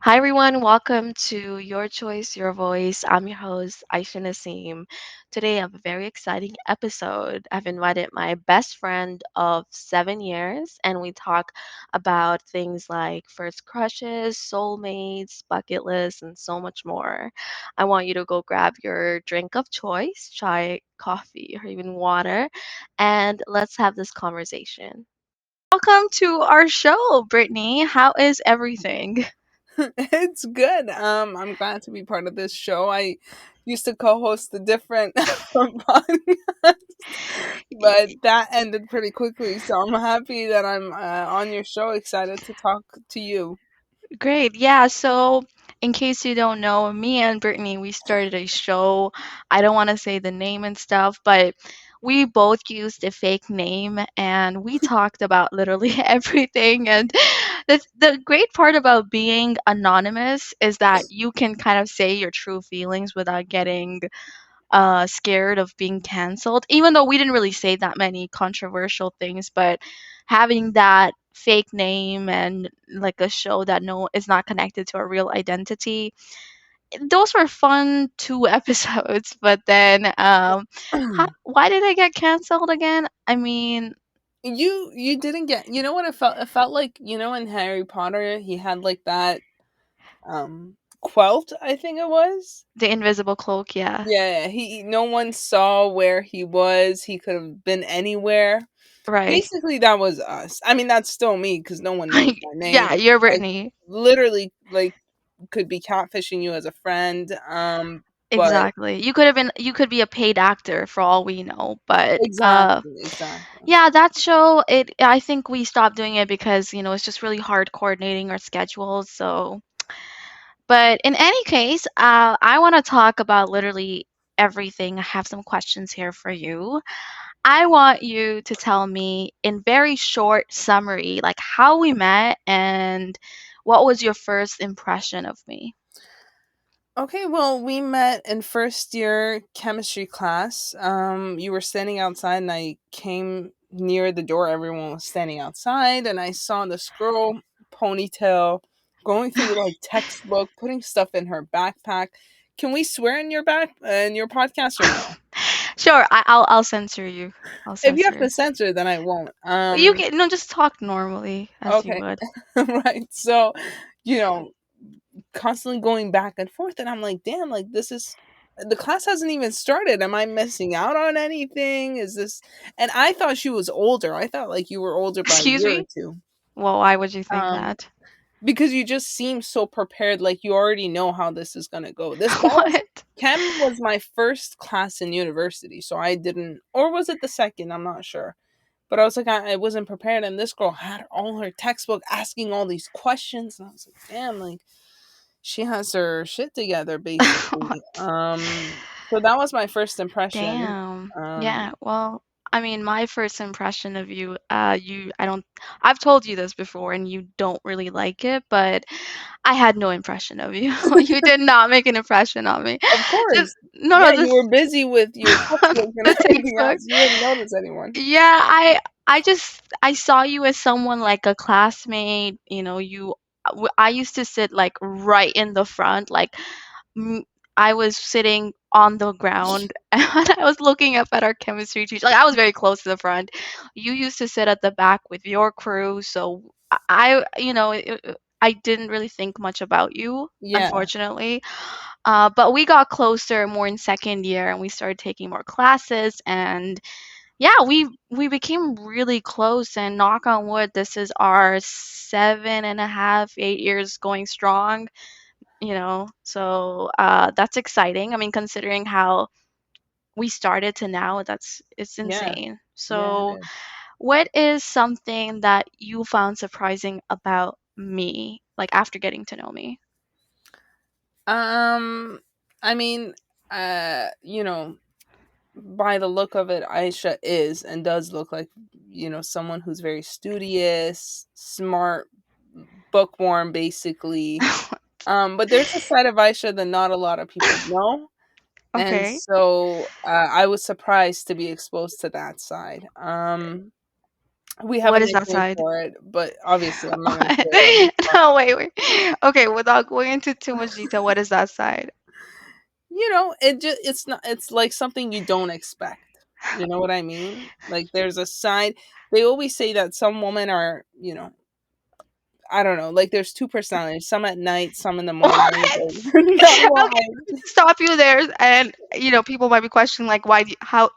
Hi everyone, welcome to Your Choice, Your Voice. I'm your host, Aisha Naseem. Today I have a very exciting episode. I've invited my best friend of 7 years, and we talk about things like first crushes, soulmates, bucket lists, and so much more. I want you to go grab your drink of choice, chai, coffee, or even water, and let's have this conversation. Welcome to our show, Brittany. How is everything? It's good. I'm glad to be part of this show. I used to co-host a different podcast, but that ended pretty quickly. So I'm happy that I'm on your show. Excited to talk to you. Great. Yeah. So, in case you don't know, me and Brittany, we started a show. I don't want to say the name and stuff, but we both used a fake name and we talked about literally everything. And the great part about being anonymous is that you can kind of say your true feelings without getting scared of being canceled, even though we didn't really say that many controversial things, but having that fake name and like a show that no is not connected to a real identity, those were fun two episodes. But then why did I get canceled again? I mean, You didn't get. You know what it felt? It felt like in Harry Potter he had like that quilt. I think it was. the invisible cloak, yeah. Yeah, he no one saw where he was. He could have been anywhere. Right. Basically, that was us. I mean, that's still me because no one knows my name. Yeah, you're I Brittany. literally could be catfishing you as a friend. But Exactly. You could be a paid actor for all we know, but exactly. yeah, that show, I think we stopped doing it because, it's just really hard coordinating our schedules. So, but in any case, I want to talk about literally everything. I have some questions here for you. I want you to tell me in very short summary, like how we met and what was your first impression of me? Okay, well, we met in first year chemistry class. You were standing outside, and I came near the door. Everyone was standing outside, and I saw this girl, ponytail, going through like textbook, putting stuff in her backpack. Can we swear in your podcast or no? Sure, I'll censor you. I'll If you have censor. to censor, then I won't. You can no, just talk normally as you Okay, would. right. So, you know, constantly going back and forth, and I'm like, damn, like this is the class hasn't even started. Am I missing out on anything? Is this? And I thought she was older. I thought like you were older by a Excuse year or me? two. Well, why would you think Um, that? because you just seem so prepared, like you already know how this is gonna go. This that was What? Chem was my first class in university, so I didn't, or was it the second? I'm not sure. But I was like, I wasn't prepared, and this girl had all her textbook asking all these questions, and I was like, damn, like she has her shit together, basically. What? So that was my first impression. Damn. Um, Yeah, well, I mean, my first impression of you, I don't, I've told you this before and you don't really like it, but I had no impression of you. You did not make an impression on me. of Just, course, no, yeah, no, you this, were busy with your textbook and the everything textbook. else. You didn't notice anyone. Yeah, I saw you as someone like a classmate, I used to sit like right in the front, like m- I was sitting on the ground and I was looking up at our chemistry teacher. Like I was very close to the front. You used to sit at the back with your crew, so I didn't really think much about you, Yeah, unfortunately. But we got closer more in second year, and we started taking more classes, and yeah, we became really close. And knock on wood, this is our 7.5, 8 years going strong, so that's exciting. I mean, considering how we started to now, it's yeah, insane. yeah. So It is. what is something that you found surprising about me, like after getting to know me? Um, I mean, by the look of it, Aisha is and does look like someone who's very studious, smart, bookworm, basically. But there's a side of Aisha that not a lot of people know. And Okay. so I was surprised to be exposed to that side. We have a What is that nickname side? for it, but obviously I'm not going to What? share it on the spot. No, wait. Okay, without going into too much detail, what is that side? It's not, it's like something you don't expect. You know what I mean? Like there's a side. They always say that some women are, I don't know, like there's two personalities, some at night, some in the morning. What? Not why. Okay, stop you there. And people might be questioning like, why? How?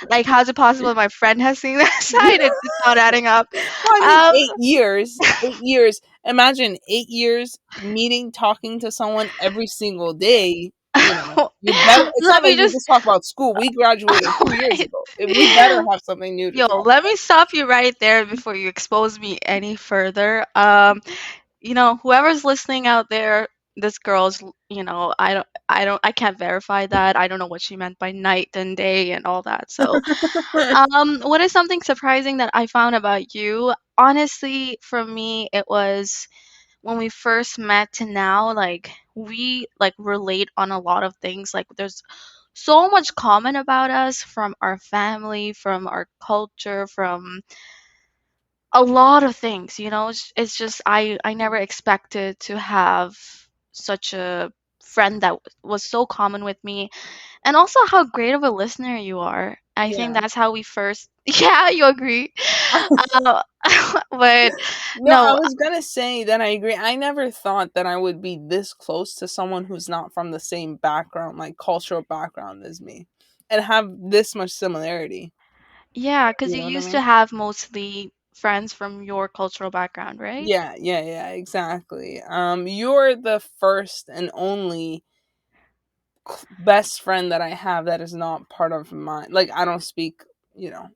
Like, how's it possible my friend has seen that side? It's not adding up. Well, I mean, Um, 8 years. 8 years. Imagine 8 years meeting, talking to someone every single day. You better. It's let not like me we just. just talk about school. We graduated 2 years Wait. ago. We better have something new to Yo, talk let about. me stop you right there before you expose me any further. Whoever's listening out there, this girl's, I can't verify that. I don't know what she meant by night and day and all that. So, what is something surprising that I found about you? Honestly, for me, it was when we first met to now, like we like relate on a lot of things. Like there's so much common about us from our family, from our culture, from a lot of things, it's just I never expected to have such a friend that was so common with me, and also how great of a listener you are. I think Yeah. that's how we first yeah, you agree. uh, but No, I no. was gonna say that I agree. I never thought that I would be this close to someone who's not from the same background, like cultural background as me, and have this much similarity. Yeah, because You you know what I used to mean? have mostly friends from your cultural background, right? Yeah, yeah, yeah, exactly. You're the first and only best friend that I have that is not part of my, like, I don't speak, you know,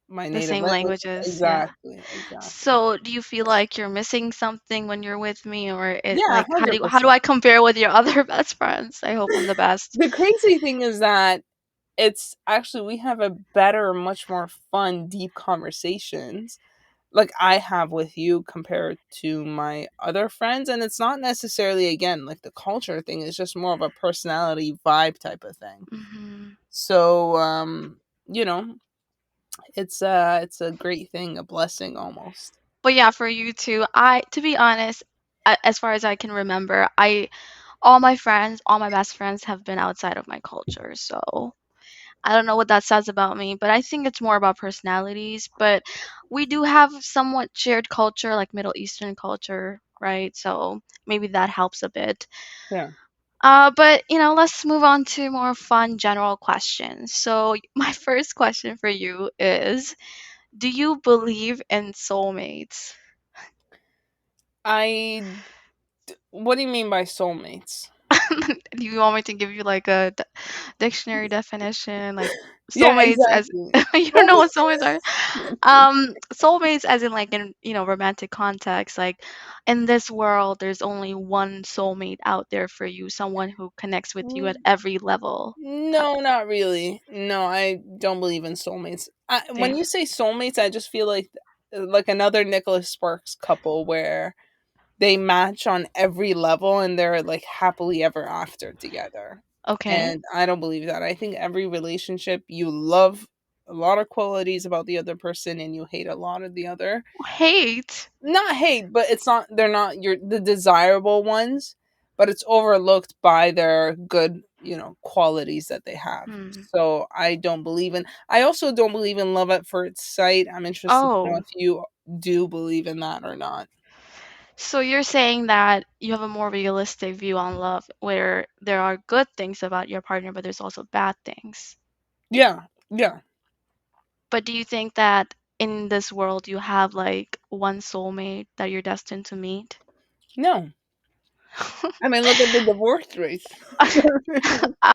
my The native same language. languages, yeah. Exactly, exactly. So, do you feel like you're missing something when you're with me, or Yeah, like how do 100%. I compare with your other best friends? I hope I'm the best. The crazy thing is that it's actually we have a better, much more fun, deep conversations like I have with you compared to my other friends. And it's not necessarily, again, like the culture thing, it's just more of a personality vibe type of thing. Hmm. So, you know, it's a great thing, a blessing almost. But yeah, for you too. To be honest, as far as I can remember, all my friends, all my best friends have been outside of my culture. So I don't know what that says about me, but I think it's more about personalities. But we do have somewhat shared culture, like Middle Eastern culture, right? So maybe that helps a bit. Yeah. But let's move on to more fun general questions. So my first question for you is, do you believe in soulmates? I What do you mean by soulmates? Do you want me to give you like a dictionary definition, like Yeah, soulmates as exactly. you don't know what soulmates are? Soulmates. Soulmates as in like in romantic context, like in this world there's only one soulmate out there for you, someone who connects with you at every level. No, not really. No, I don't believe in soulmates. When Damn. you say soulmates, I just feel like another Nicholas Sparks couple where they match on every level and they're like happily ever after together. Okay. And I don't believe that. I think every relationship you love a lot of qualities about the other person and you hate a lot of the other. Hate. Not hate, but it's not, they're not your the desirable ones, but it's overlooked by their good, qualities that they have. Hmm. So I also don't believe in love at first sight. I'm interested to know Oh, if you do believe in that or not. so you're saying that you have a more realistic view on love, where there are good things about your partner, but there's also bad things. Yeah. Yeah. But do you think that in this world you have like one soulmate that you're destined to meet? No. I mean, look at the divorce rates.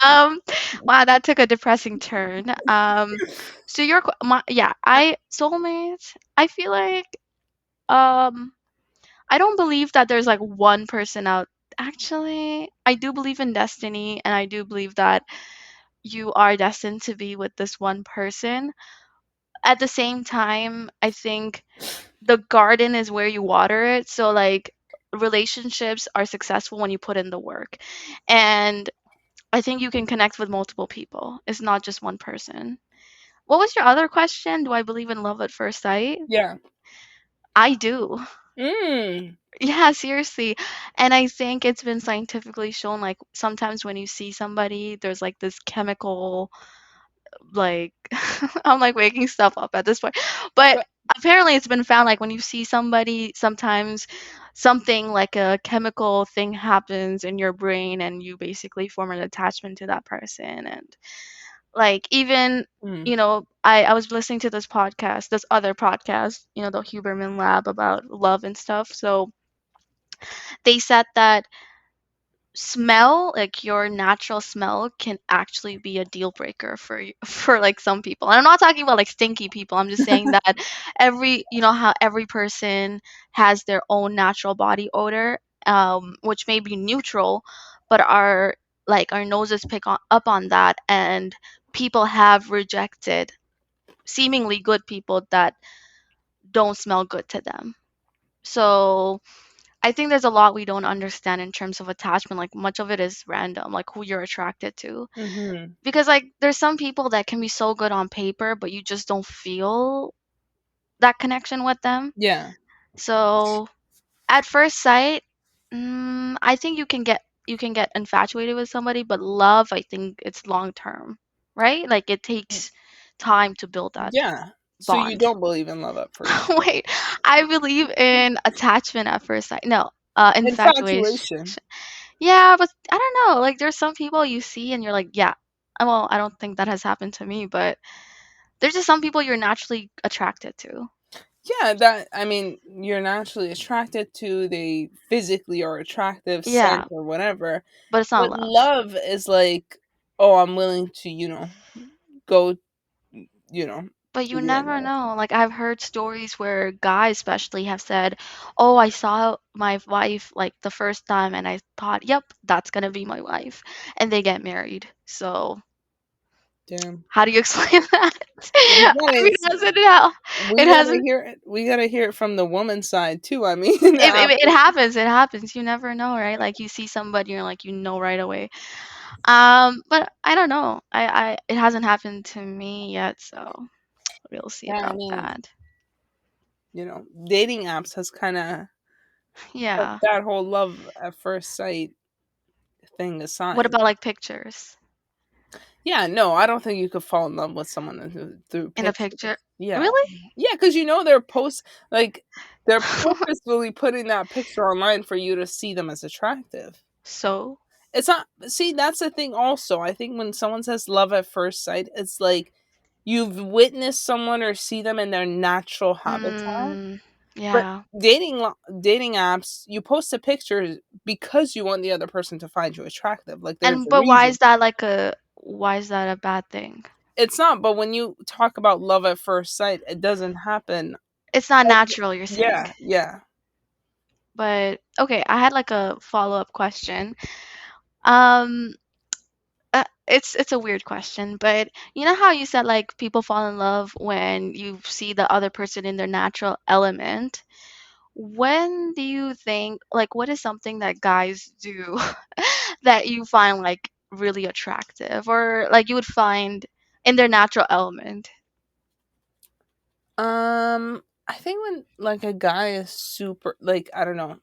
um, wow, that took a depressing turn. So yeah, I soulmates. I feel like um, I don't believe that there's like one person out. Actually, I do believe in destiny, and I do believe that you are destined to be with this one person. At the same time, I think the garden is where you water it. So like relationships are successful when you put in the work. And I think you can connect with multiple people. It's not just one person. What was your other question? Do I believe in love at first sight? Yeah. I do. Mm. Yeah, seriously. And I think it's been scientifically shown like sometimes when you see somebody, there's like this chemical like I'm like making stuff up at this point. But But apparently it's been found like when you see somebody, sometimes something like a chemical thing happens in your brain and you basically form an attachment to that person. And like even mm, I was listening to this other podcast, the Huberman Lab about love and stuff. So they said that smell, like your natural smell, can actually be a deal breaker for for like some people. And I'm not talking about like stinky people. I'm just saying that how every person has their own natural body odor, which may be neutral, but our noses up on that, and people have rejected seemingly good people that don't smell good to them. So I think there's a lot we don't understand in terms of attachment. Like much of it is random, like who you're attracted to. mm-hmm. Because like there's some people that can be so good on paper, but you just don't feel that connection with them. Yeah. So at first sight, I think you can get infatuated with somebody, but love, I think it's long term, right? Like it takes time to build that Yeah. So you bond. don't believe in love at first sight. Wait, I believe in attachment at first sight. No, infatuation. Infatuation. Yeah, but I don't know. Like, there's some people you see and you're like, yeah. Well, I don't think that has happened to me, but there's just some people you're naturally attracted to. Yeah, that I mean, you're naturally attracted to, they physically are attractive, Yeah, scent or whatever. but it's not But love. love is like, oh, I'm willing to, go, But to you the end never of it. know. Like, I've heard stories where guys, especially, have said, oh, I saw my wife like the first time and I thought, yep, that's gonna be my wife. And they get married. So, Damn. how do you explain that? We I gotta mean, it we gotta hasn't. hear it. We gotta hear it from the woman's side too. I mean, If it after. happens, it happens. You never know, right? Like you see somebody, you're like, right away. But I don't know. It hasn't happened to me yet, so we'll see Yeah, I about mean, that. dating apps has kind of put Yeah. that whole love at first sight thing What aside. about like pictures Yeah, no, I don't think you could fall in love with someone through in a pictures. picture? Yeah, Really? yeah, because like they're purposefully putting that picture online for you to see them as attractive. So, It's not. See, that's the thing. Also, I think when someone says love at first sight, it's like you've witnessed someone or see them in their natural habitat. mm, But yeah. dating apps, you post a picture because you want the other person to find you attractive. Like there's And a but reason. why is that a bad thing? It's not, but when you talk about love at first sight, it doesn't happen. It's not ev- natural, you're saying. Yeah, yeah. But okay, I had like a follow-up question. Um, it's a weird question, but you know how you said like people fall in love when you see the other person in their natural element? When do you think like what is something that guys do that you find like really attractive or like you would find in their natural element? I think when like a guy is super, like, I don't know,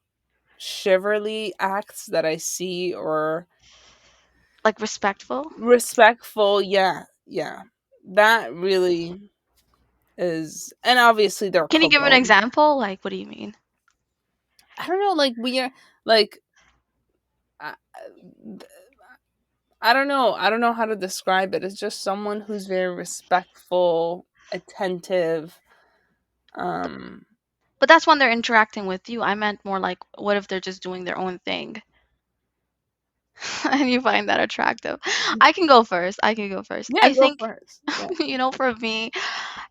chivalry acts that I see, or Like respectful? respectful, yeah, yeah. That really is, and obviously they're Can you give an cologne. example? Like what do you mean? I don't know, like we are like I, I don't know. I don't know how to describe it. It's just someone who's very respectful, attentive. Um, But that's when they're interacting with you. I meant more like what if they're just doing their own thing and you find that attractive? I can go first. I can go first. yeah, I go think first. Yeah. for me,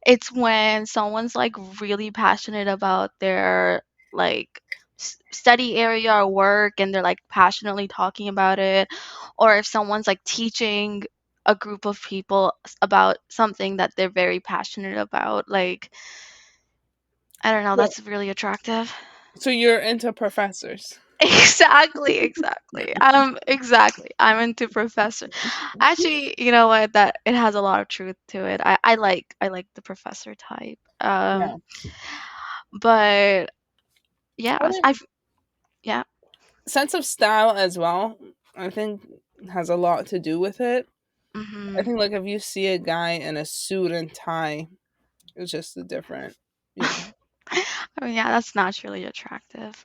it's when someone's like really passionate about their like study area or work and they're like passionately talking about it, or if someone's like teaching a group of people about something that they're very passionate about. Like, I don't know, So, that's really attractive. so you're into professors. Exactly, exactly. Exactly. I'm into professor. Actually, you know what? That it has a lot of truth to it. I like the professor type. Yeah. But I yeah, think I've yeah. sense of style as well, I think has a lot to do with it. I Mhm. think like if you see a guy in a suit and tie, it's just a different, you know. I mean, yeah, that's naturally attractive.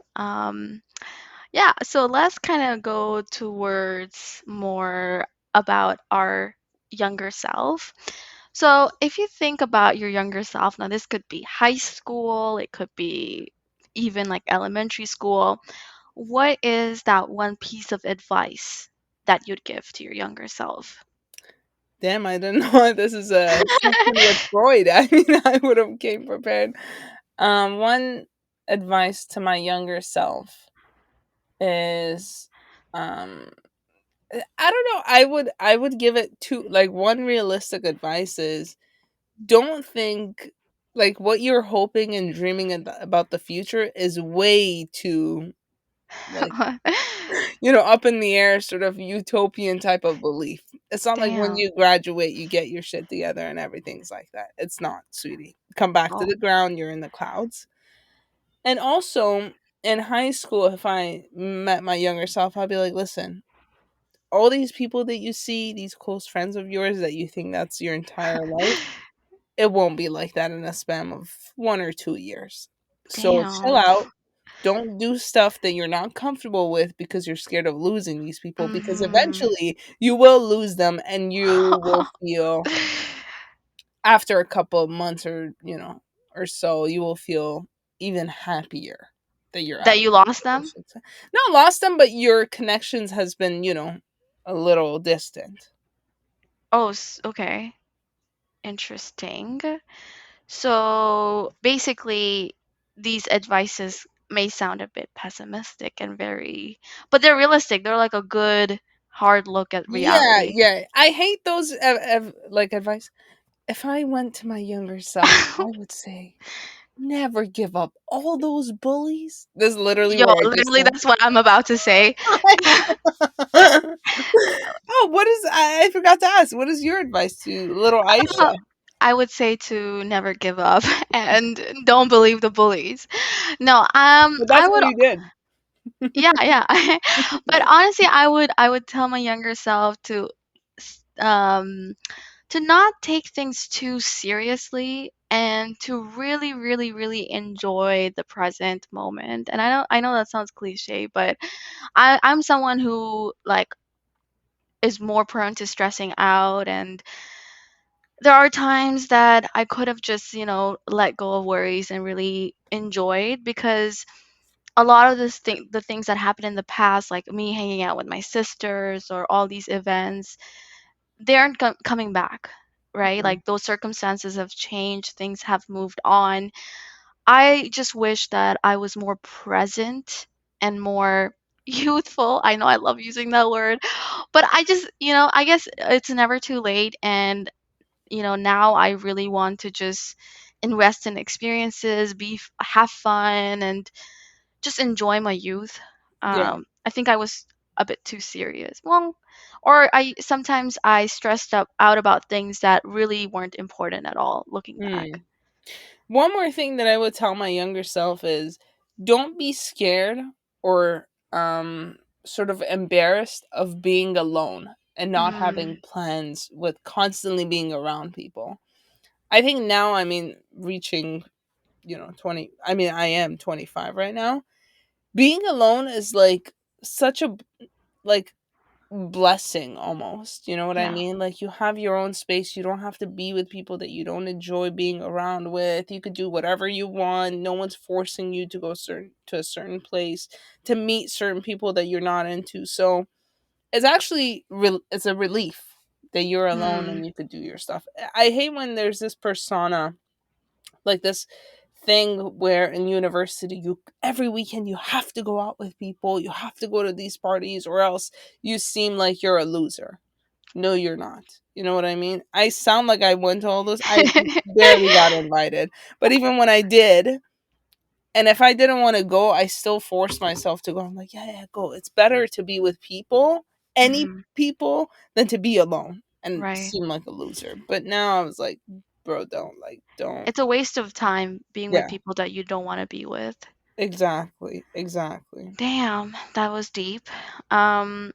Yeah, so let's kind of go towards more about our younger self. So, if you think about your younger self, now this could be high school, it could be even like elementary school. What is that one piece of advice that you'd give to your younger self? Damn, I didn't know this is a session with Freud. I mean, I would have came prepared. One advice to my younger self is, um, I don't know. I would give it two. Like one realistic advice is don't think like what you're hoping and dreaming about the future is way too like up in the air sort of utopian type of belief. It's not like when Damn. you graduate you get your shit together and everything's like that. It's not, sweetie. Come back to Oh, the ground, you're in the clouds. And also in high school, if I met my younger self, I'd be like, listen, all these people that you see, these close friends of yours that you think that's your entire life, it won't be like that in a span of 1 or 2 years. So chill damn. out. Don't do stuff that you're not comfortable with because you're scared of losing these people, because Mhm. eventually you will lose them and you will feel, after a couple of months or, or so, you will feel even happier that you're out That of you these lost them? relationships. Not lost them, but your connections has been, a little distant. Oh, okay. Interesting. So basically, these advices may sound a bit pessimistic and very, but they're realistic. They're like a good hard look at Yeah, reality. yeah. I hate those like advice. If I went to my younger self, I would say, never give up. All those bullies. This is literally Yo, what I just literally, said. that's what I'm about to say. Oh, what is I forgot to ask. What is your advice to little Uh, Aisha? I would say to never give up and don't believe the bullies. No, But I that's what would, you did. yeah, yeah. But honestly, I would tell my younger self s- um to not take things too seriously and to really really really enjoy the present moment. And I know that sounds cliche, but I'm someone who like is more prone to stressing out, and there are times that I could have just, let go of worries and really enjoyed, because a lot of the things that happened in the past, like me hanging out with my sisters or all these events, they aren't coming back, right? Mhm. Like those circumstances have changed, things have moved on. I just wish that I was more present and more youthful. I know I love using that word, but I just, I guess it's never too late. And, now I really want to just invest in experiences, have fun, and just enjoy my youth. Yeah. I think I was a bit too serious. Well, or I stressed out about things that really weren't important at all looking back. Hmm. One more thing that I would tell my younger self is don't be scared or sort of embarrassed of being alone and not having Mm, plans with constantly being around people. I think now, I mean, reaching, 20, I mean, I am 25 right now. Being alone is like such a like blessing almost. You know what I yeah. mean? Like you have your own space. You don't have to be with people that you don't enjoy being around with. You could do whatever you want. No one's forcing you to go to a certain place to meet certain people that you're not into. So it's actually it's a relief that you're alone Mm, and you could do your stuff. I hate when there's this persona, like this thing where in university you every weekend you have to go out with people, you have to go to these parties or else you seem like you're a loser. No, you're not. You know what I mean? I sound like I went to all those. I barely got invited. But even when I did, And if I didn't want to go, I still forced myself to go. I'm like, yeah, yeah, go. It's better to be with people, any Hmm. people, than to be alone and Right. seem like a loser. But now I was like, bro, don't. It's a waste of time being with Yeah, people that you don't want to be with. exactly, exactly. Damn, that was deep. Um,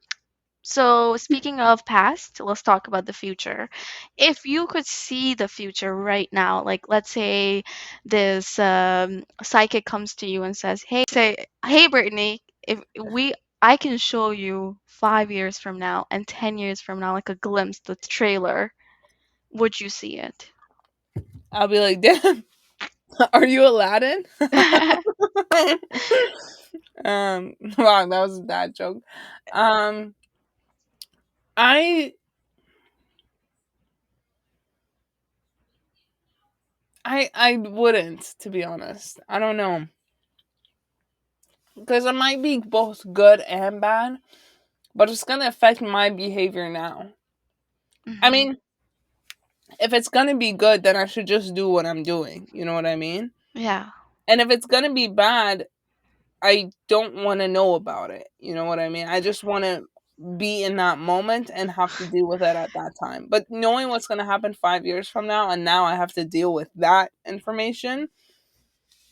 so speaking of past, let's talk about the future. If you could see the future right now, like let's say this psychic comes to you and says, "Hey, Brittany, if we, I can show you 5 years from now and 10 years from now, like a glimpse, the trailer. Would you see it?" I'll be like, damn, are you Aladdin? Wow, that was a bad joke. Um, I, I wouldn't, to be honest. I don't know, because it might be both good and bad, but it's gonna affect my behavior now. I Hmm. mean, if it's gonna be good, then I should just do what I'm doing. You know what I mean? Yeah. And if it's gonna be bad, I don't want to know about it. You know what I mean? I just want to be in that moment and have to deal with it at that time. But knowing what's going to happen 5 years from now, and now I have to deal with that information,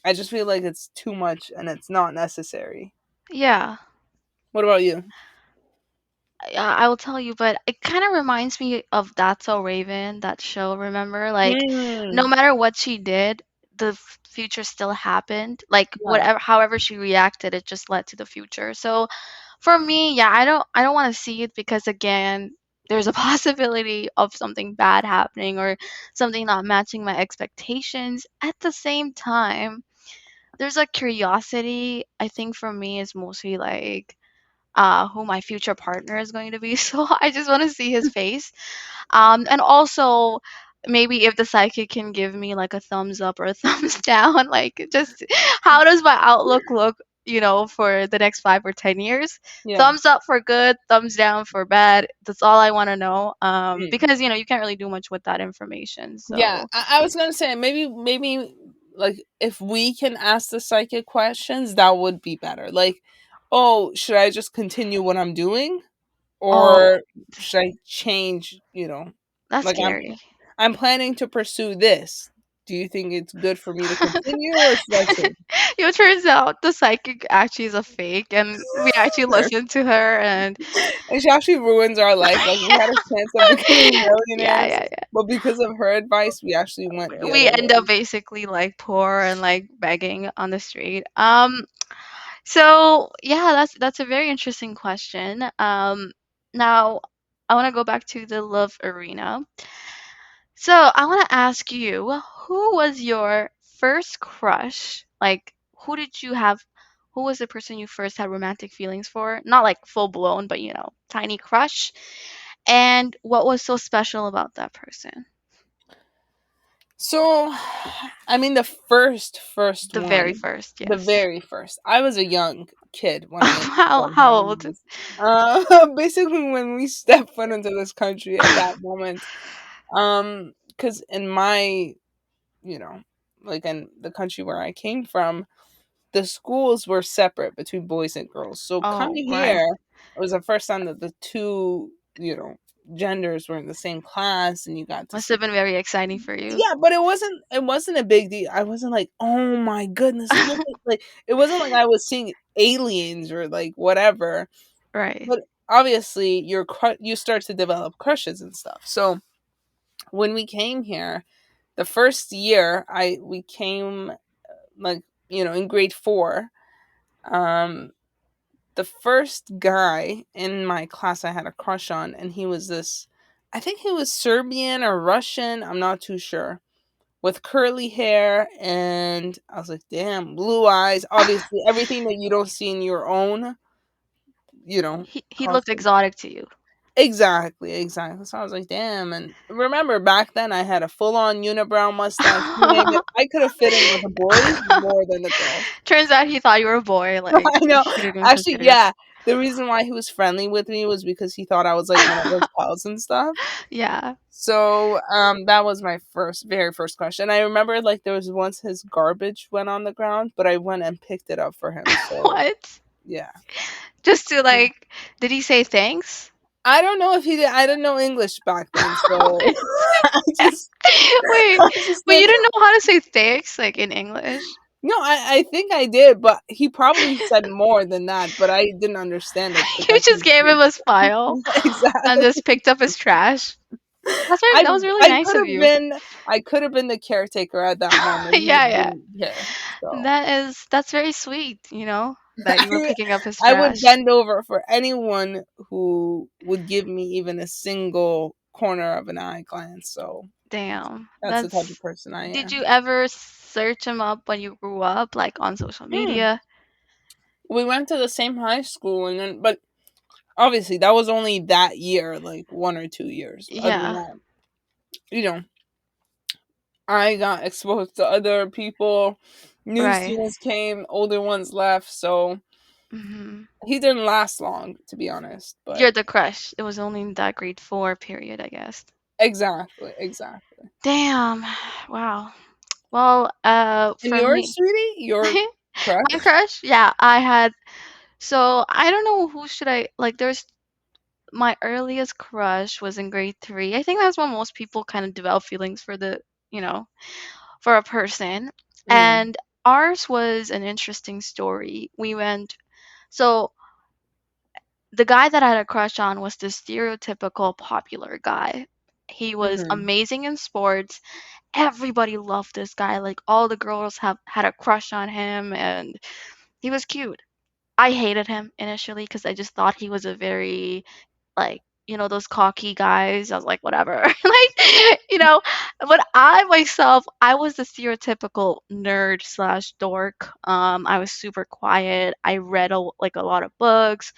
I just feel like it's too much and it's not necessary. Yeah. What about you? I will tell you, but it kind of reminds me of That's So Raven, that show, remember? Like, no Mm, matter what she did, the future still happened. Like, yeah. whatever, however she reacted, it just led to the future. So, for me, yeah, I don't want to see it because again, there's a possibility of something bad happening or something not matching my expectations. At the same time, there's a curiosity. I think for me is mostly like who my future partner is going to be. So I just want to see his face. And also maybe if the psychic can give me like a thumbs up or a thumbs down, like just how does my outlook look, for the next 5 or 10 years? Yeah. Thumbs up for good, thumbs down for bad. That's all I want to know. Mm. Because you can't really do much with that information. Yeah. So I was going to say maybe like if we can ask the psychic questions, that would be better. Like, oh, should I just continue what I'm doing? oh, Or should I change, that's like scary. I'm planning to pursue this. Do you think it's good for me to continue or should I change? It turns out the psychic actually is a fake, and we actually listened to her, and And she actually ruins our life. Like we had a chance of becoming yeah, millionaires, yeah, but because of her advice, we actually went the we other end up way. basically like poor and like begging on the street. So yeah, that's a very interesting question. Now I want to go back to the love arena. So I want to ask you, who was your first crush? Like, who did you have? Who was the person you first had romantic feelings for? Not like full blown, but tiny crush. And what was so special about that person? So, I mean, the first The very one, first, the yes. very first. I was a young kid when I started How having old? this. Basically, when we stepped foot into this country at that moment, because in my, you know, like in the country where I came from, the schools were separate between boys and girls. So Oh, coming right. here, it was the first time that the two, genders were in the same class, and you got to Must see. have been very exciting for you. Yeah, but it wasn't a big deal. I wasn't like, "Oh my goodness, look at," like it wasn't like I was seeing aliens or like whatever. Right. But obviously you start to develop crushes and stuff. So when we came here, the first year I we came like, in grade 4. Um the first guy in my class I had a crush on, and he was this, I think he was Serbian or Russian, I'm not too sure, with curly hair, and I was like, damn, blue eyes, obviously everything that you don't see in your own, you know, He looked culture. exotic to you. Exactly, exactly. So I was like, damn. And remember back then I had a full on unibrow mustache, you name it. I could have fit in with the boys more than the girls. Turns out he thought you were a boy, like I know. he didn't even Actually, consider it. yeah. the reason why he was friendly with me was because he thought I was like one of his pals and stuff. Yeah. So that was my very first crush. And I remember like there was once his garbage went on the ground, but I went and picked it up for him. So What? yeah. Just to like, did he say thanks? I don't know if he did. I didn't know English back then, so I just Wait, I just but said you didn't know how to say thanks like in English? no. I think I did, but he probably said more than that. But I didn't understand it because You I just gave him couldn't a smile and exactly. just picked up his trash. I That was really I nice could of have you. been the caretaker at that moment. He Yeah, just yeah. didn't care. So That's very sweet, that you were picking up his I would trash. bend over for anyone who would give me even a single corner of an eye glance. So Damn. that's the type of person I Did am. you ever search him up when you grew up, like on social Hmm. media? We went to the same high school, and then, but obviously that was only that year, like 1 or 2 years. Other than Yeah, that, you know, I got exposed to other people. New right. students came, older ones left, so hmm he didn't last long, to be honest. But You're the crush. It was only in that grade 4 period, I guess. exactly, exactly. Damn. Wow. Well, And for yours, me, sweetie, your my crush? crush, yeah, I had. So I don't know who should I like. There's my earliest crush was in grade 3. I think that's when most people kind of develop feelings for you know, for a person. Mm, And ours was an interesting story. We went, so the guy that I had a crush on was the stereotypical popular guy. He was mm, amazing in sports. Everybody loved this guy. Like all the girls have had a crush on him, and he was cute. I hated him initially because I just thought he was a very like those cocky guys. I was like, whatever. Like, but I myself, I was the stereotypical nerd slash dork. I was super quiet. I read like a lot of books,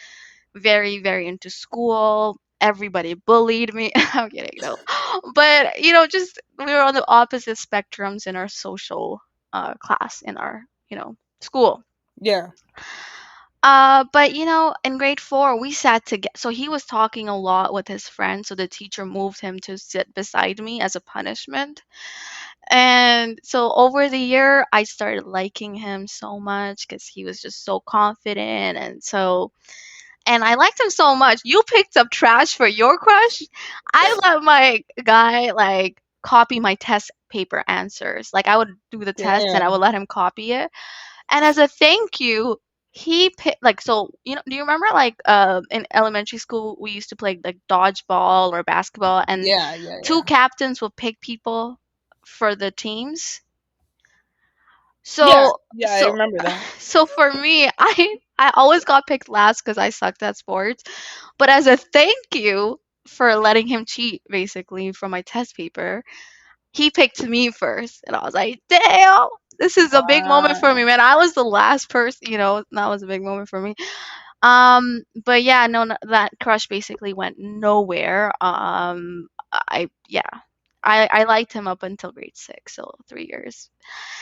very, very into school. Everybody bullied me. I'm kidding, no. But just we were on the opposite spectrums in our social class in our school. yeah. But in grade 4, we sat together. So he was talking a lot with his friend, so the teacher moved him to sit beside me as a punishment. And so over the year, I started liking him so much because he was just so confident and I liked him so much. You picked up trash for your crush. I let my guy like copy my test paper answers. Like I would do the test and I would Damn. let him copy it. And as a thank you, he picked like so do you remember like in elementary school we used to play like dodgeball or basketball and Yeah, yeah, two yeah. captains would pick people for the teams. Yeah, So yeah, I so remember that. so for me, I always got picked last because I sucked at sports. But as a thank you for letting him cheat, basically, from my test paper, he picked me first, and I was like, "Damn, this is a big moment for me, Wow. man." I was the last person, that was a big moment for me. But yeah, no, that crush basically went nowhere. Yeah, I liked him up until grade 6, so 3 years.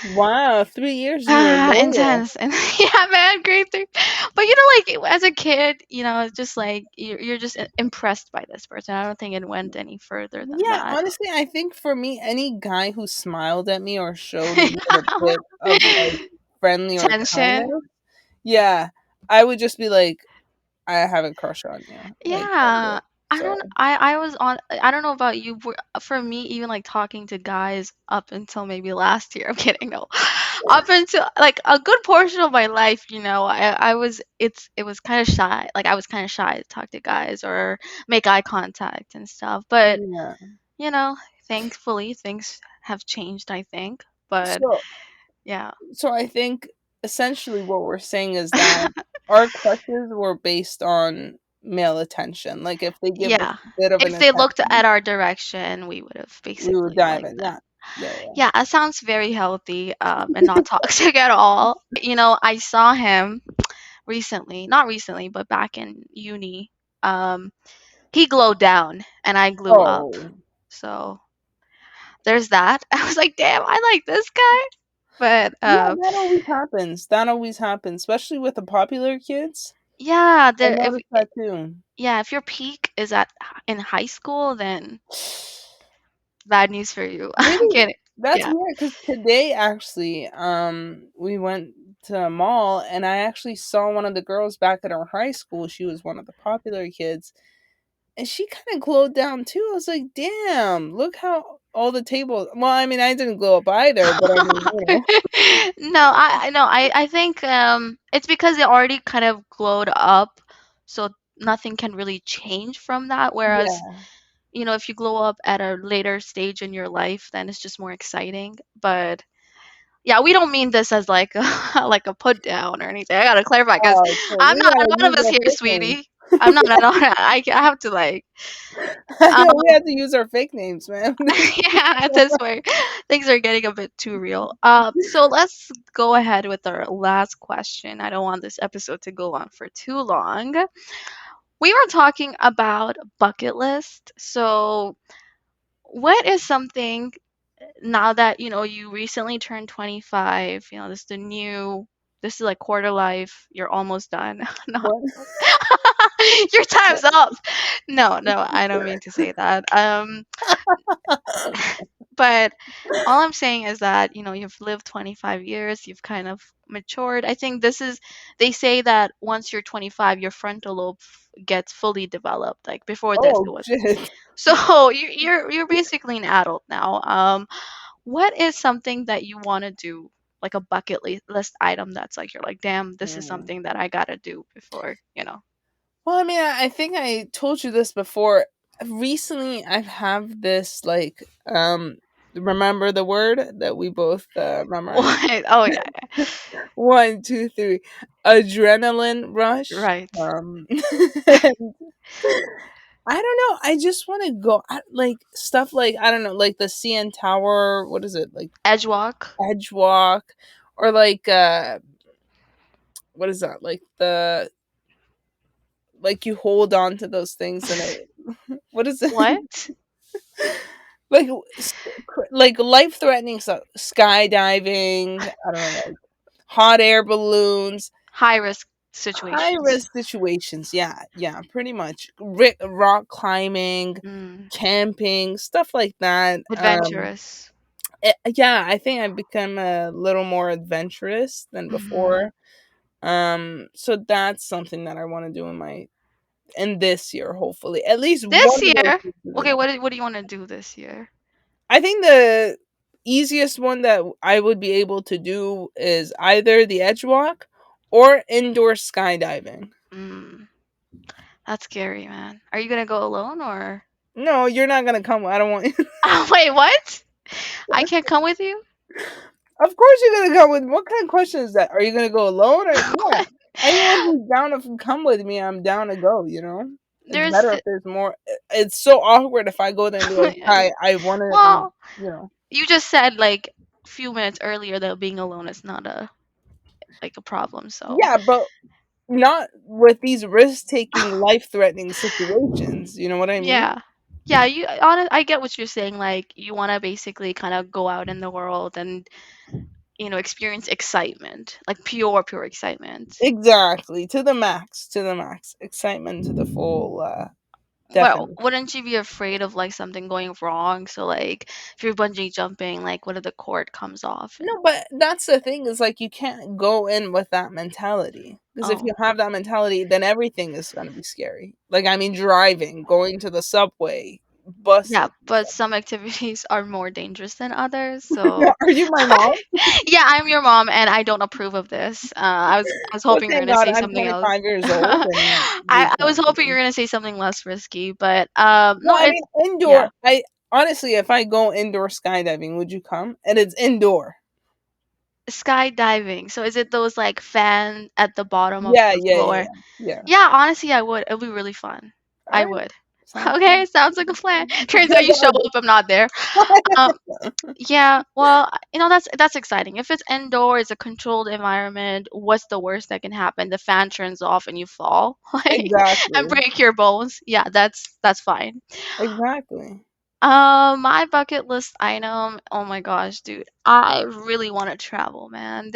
Wow, 3 years you were loyal. Intense. And yeah, man, grade 3. But like as a kid, it's just like you're just impressed by this person. I don't think it went any further than Yeah, that. honestly, I think for me, any guy who smiled at me or showed even a bit of like friendly or Tension. kindness, yeah, I would just be like, I have a crush on you. Like that's Yeah. it. So I don't know about you, but for me, even like talking to guys up until maybe last year, I'm kidding, no. Up until like a good portion of my life, it was kind of shy. Like I was kind of shy to talk to guys or make eye contact and stuff. But yeah. you know, thankfully things have changed, I think. But So yeah. I think essentially what we're saying is that our crushes were based on male attention. Like if they give us Yeah. a bit of an If they looked attention, at our direction, we would have we would basically dive liked in. them. Yeah. Yeah, yeah. Yeah, that sounds very healthy, and not toxic at all. I saw him recently, not recently, but back in uni. Um, he glowed down and I glue up. Oh. So there's that. I was like, damn, I like this guy. But Yeah, that always happens. That always happens, especially with the popular kids. Yeah, I the if noticed that too. yeah, if your peak is at in high school, then bad news for you. I'm Really? kidding. That's Yeah. weird because today actually, we went to a mall and I actually saw one of the girls back at our high school. She was one of the popular kids, and she kind of glowed down too. I was like, "Damn, look how all the tables." Well, I mean, I didn't glow up either, but I mean, No, I no, I think it's because it already kind of glowed up, so nothing can really change from that. Whereas, yeah. if you glow up at a later stage in your life, then it's just more exciting. But yeah, we don't mean this as like a, like a put down or anything. I gotta clarify because Oh, shit. I'm We not gotta use anonymous our here, fake names. sweetie. I'm not anonymous. I have to like I um know we have to use our fake names, man. yeah, at this point, things are getting a bit too real. So let's go ahead with our last question. I don't want this episode to go on for too long. We were talking about bucket list. So, what is something now that you recently turned 25? This is the new. This is like quarter life. You're almost done. No, What? your time's up. No, no, I don't mean to say that. But all I'm saying is that, you've lived 25 years, you've kind of matured. I think they say that once you're 25, your frontal lobe gets fully developed. Like before this, it Oh was. shit. So you're basically an adult now. What is something that you want to do, like a list item that's like you're like, damn, this is Hmm. something that I gotta do before. Well, I mean, I think I told you this before. Recently, I have this like remember the word that we both memorized. What? Oh yeah, One, two, three. Adrenaline rush. right. I don't know. I just want to go like stuff like I don't know, like the CN Tower. What is it like? Edge walk. Edge walk, or like what is that? Like the like you hold on to those things and it. What is it? What? like like life threatening stuff, skydiving. I don't know, like hot air balloons, High risk high situations. risk situations. Yeah, yeah, pretty much. Rock climbing, Mm, camping, stuff like that. adventurous. Yeah, I think I've become a little more adventurous than Hmm. before. So that's something that I want to do in this year, hopefully. At least one This of those year, things is okay, enough. what do you want to do this year? I think the easiest one that I would be able to do is either the edge walk or indoor skydiving. Mm, that's scary, man. Are you gonna go alone or? No, you're not gonna come. I don't want you. Oh, wait, what? I can't come with you? Of course, you're gonna come with. What kind of question is that? Are you gonna go alone or yeah? What? Anyone who's down to come with me, I'm down to go. It's There's, better if there's more. It's so awkward if I go there and be like, I want to, well, you know. you just said like a few minutes earlier that being alone is not a problem. So Yeah, but not with these risk-taking, life-threatening situations. You know what I mean? yeah, yeah. I get what you're saying. Like you want to basically kind of go out in the world and experience excitement, like pure excitement. Exactly, to the max, excitement to the full Well, definition. wouldn't you be afraid of like something going wrong? So like if you're bungee jumping, like what if the cord comes off and No, but that's the thing is like you can't go in with that mentality because if you oh have that mentality, then everything is gonna be scary. Like I mean, driving, going to the subway, yeah, buses. but some activities are more dangerous than others. So Are you my mom? yeah, I'm your mom and I don't approve of this. I was Well, hoping you're thank gonna God say I'm something else. 25 years old and we I was can't. hoping you're gonna say something less risky, but No, no, I it's mean indoor. yeah. I honestly, if I go indoor skydiving, would you come? And it's indoor. Skydiving. So is it those like fan at the bottom of Yeah, the yeah, yeah, floor? yeah, yeah. Yeah, honestly, I would. It would be really fun. All I right, would. sounds Okay, sounds like a plan. Turns out you show good. up, I'm not there. Um, yeah, well, that's exciting. If it's indoor, it's a controlled environment. What's the worst that can happen? The fan turns off and you fall, like, and Exactly, break your bones. Yeah, that's fine. exactly. My bucket list item. Oh my gosh, dude, I really want to travel, man.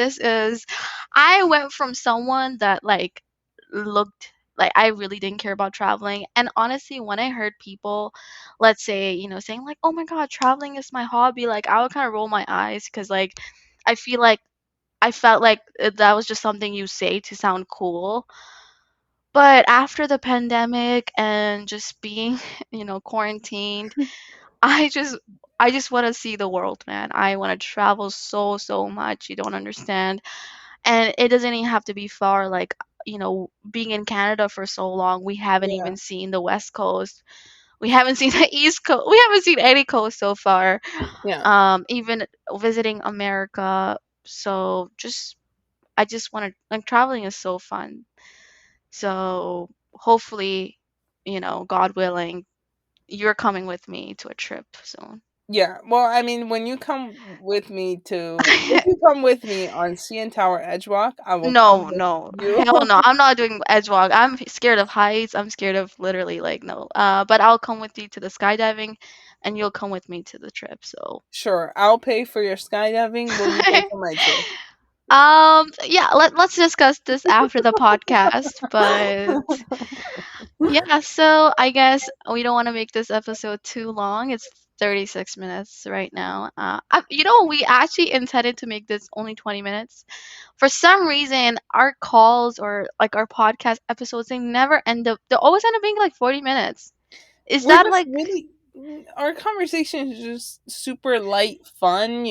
I went from someone that like looked like I really didn't care about traveling. And honestly, when I heard people, let's say, saying like, "Oh my God, traveling is my hobby," like I would kind of roll my eyes because like I feel like I felt like that was just something you say to sound cool. But after the pandemic and just being, quarantined, I just I just want to see the world, man. I want to travel so much. You don't understand. And it doesn't even have to be far, like, being in Canada for so long, we haven't Yeah, even seen the West Coast. We haven't seen the East Coast. We haven't seen any coast so far. yeah, Even visiting America. So just I just want to like traveling is so fun. So hopefully, God willing, you're coming with me to a trip soon. yeah. Well, I mean, when you come with me to, if you come with me on CN Tower Edgewalk, I will come No, with no. you. Hell no. I'm not doing edge walk. I'm scared of heights. I'm scared of literally like no. But I'll come with you to the skydiving and you'll come with me to the trip. So Sure, I'll pay for your skydiving. Will you pay for my trip? yeah, let's discuss this after the podcast, but yeah, so I guess we don't want to make this episode too long. It's 36 minutes right now. We actually intended to make this only 20 minutes. For some reason, our calls or like our podcast episodes, they always end up being like 40 minutes. Is We're that just like, really, our conversation is just super light, fun.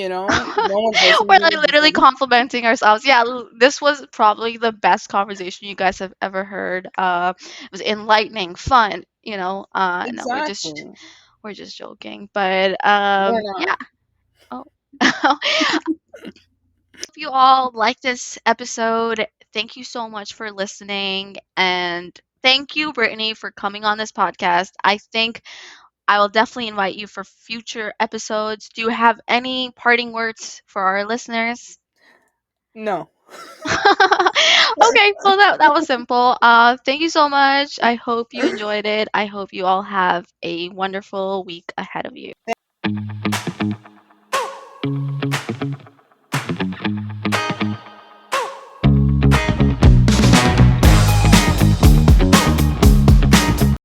No one's we're listening to like literally anything. complimenting ourselves? Yeah, this was probably the best conversation you guys have ever heard. It was enlightening, fun, no, Exactly. we're just joking. But We're yeah. not. Oh. Hope you all like this episode. Thank you so much for listening. And thank you, Brittany, for coming on this podcast. I think I will definitely invite you for future episodes. Do you have any parting words for our listeners? No. Okay, well that was simple. Thank you so much. I hope you enjoyed it. I hope you all have a wonderful week ahead of you.